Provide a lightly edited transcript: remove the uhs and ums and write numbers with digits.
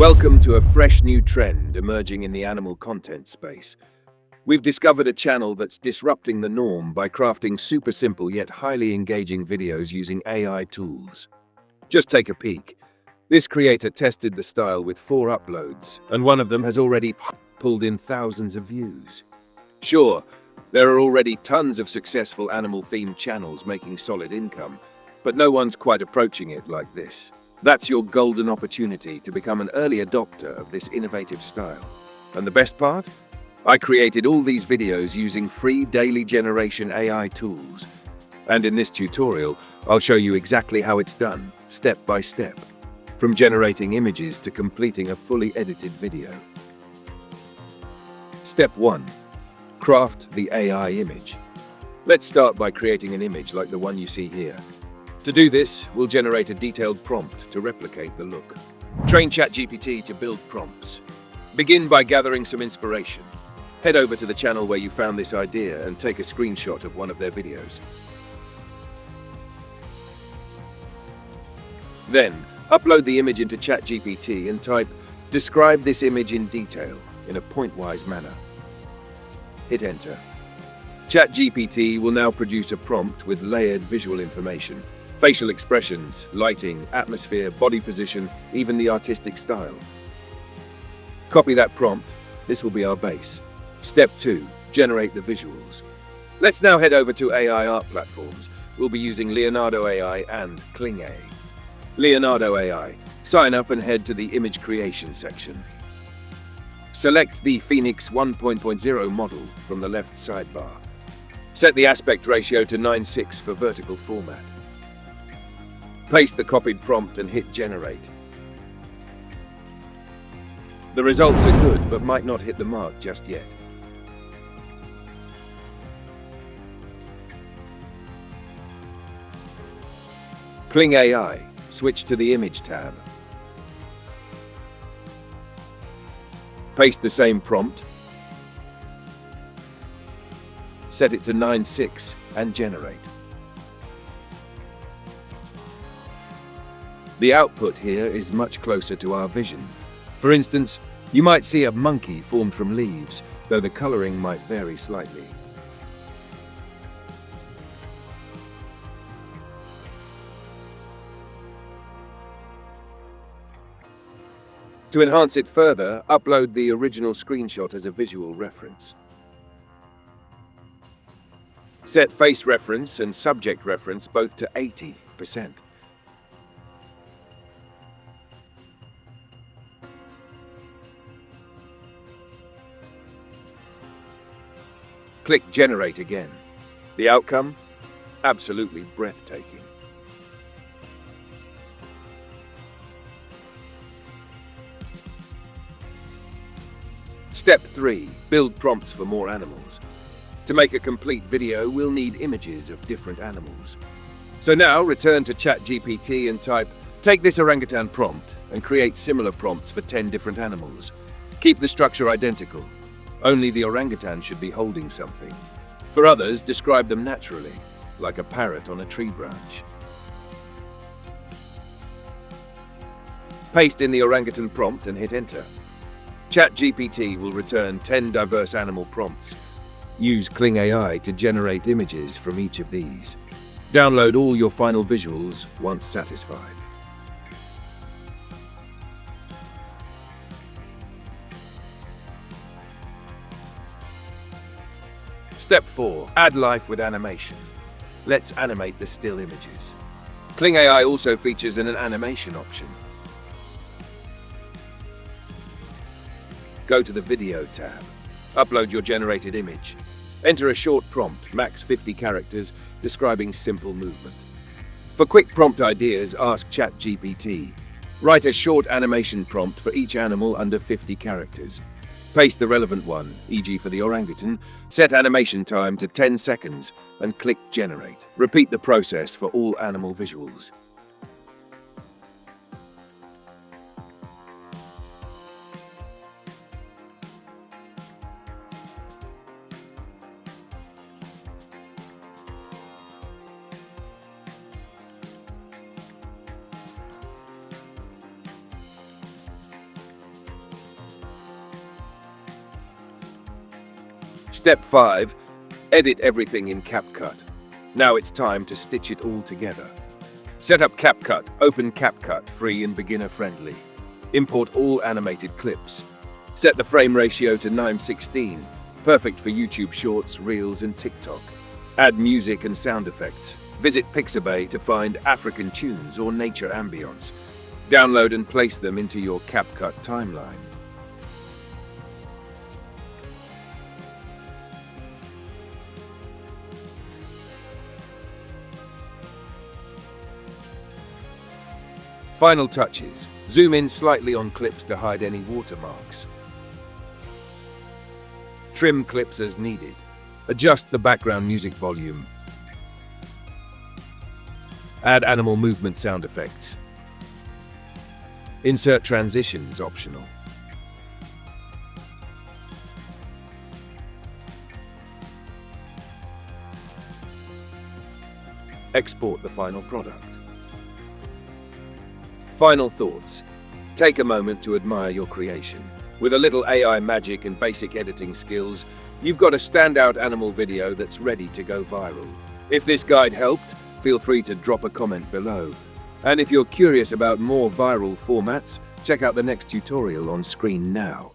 Welcome to a fresh new trend emerging in the animal content space. We've discovered a channel that's disrupting the norm by crafting super simple yet highly engaging videos using AI tools. Just take a peek. This creator tested the style with 4 uploads, and one of them has already pulled in thousands of views. Sure, there are already tons of successful animal-themed channels making solid income, but no one's quite approaching it like this. That's your golden opportunity to become an early adopter of this innovative style. And the best part? I created all these videos using free daily generation AI tools. And in this tutorial, I'll show you exactly how it's done, step by step, from generating images to completing a fully edited video. Step 1. Craft the AI image. Let's start by creating an image like the one you see here. To do this, we'll generate a detailed prompt to replicate the look. Train ChatGPT to build prompts. Begin by gathering some inspiration. Head over to the channel where you found this idea and take a screenshot of one of their videos. Then, upload the image into ChatGPT and type, "Describe this image in detail," in a point-wise manner. Hit enter. ChatGPT will now produce a prompt with layered visual information. Facial expressions, lighting, atmosphere, body position, even the artistic style. Copy that prompt. This will be our base. Step 2. Generate the visuals. Let's now head over to AI art platforms. We'll be using Leonardo AI and Kling AI. Leonardo AI. Sign up and head to the image creation section. Select the Phoenix 1.0 model from the left sidebar. Set the aspect ratio to 9:6 for vertical format. Paste the copied prompt and hit generate. The results are good, but might not hit the mark just yet. Kling AI. Switch to the Image tab. Paste the same prompt. Set it to 9:6 and generate. The output here is much closer to our vision. For instance, you might see a monkey formed from leaves, though the coloring might vary slightly. To enhance it further, upload the original screenshot as a visual reference. Set face reference and subject reference both to 80%. Click Generate again. The outcome? Absolutely breathtaking. Step 3. Build prompts for more animals. To make a complete video, we'll need images of different animals. So now, return to ChatGPT and type, "Take this orangutan prompt and create similar prompts for 10 different animals. Keep the structure identical. Only the orangutan should be holding something. For others, describe them naturally, like a parrot on a tree branch." Paste in the orangutan prompt and hit enter. ChatGPT will return 10 diverse animal prompts. Use Kling AI to generate images from each of these. Download all your final visuals once satisfied. Step 4. Add life with animation. Let's animate the still images. Kling AI also features an animation option. Go to the Video tab. Upload your generated image. Enter a short prompt, max 50 characters, describing simple movement. For quick prompt ideas, ask ChatGPT. Write a short animation prompt for each animal under 50 characters. Paste the relevant one, e.g. for the orangutan, set animation time to 10 seconds, and click Generate. Repeat the process for all animal visuals. Step 5. Edit everything in CapCut. Now it's time to stitch it all together. Set up CapCut. Open CapCut, free and beginner-friendly. Import all animated clips. Set the frame ratio to 9:16, perfect for YouTube Shorts, Reels, and TikTok. Add music and sound effects. Visit Pixabay to find African tunes or nature ambience. Download and place them into your CapCut timeline. Final touches. Zoom in slightly on clips to hide any watermarks. Trim clips as needed. Adjust the background music volume. Add animal movement sound effects. Insert transitions optional. Export the final product. Final thoughts. Take a moment to admire your creation. With a little AI magic and basic editing skills, you've got a standout animal video that's ready to go viral. If this guide helped, feel free to drop a comment below. And if you're curious about more viral formats, check out the next tutorial on screen now.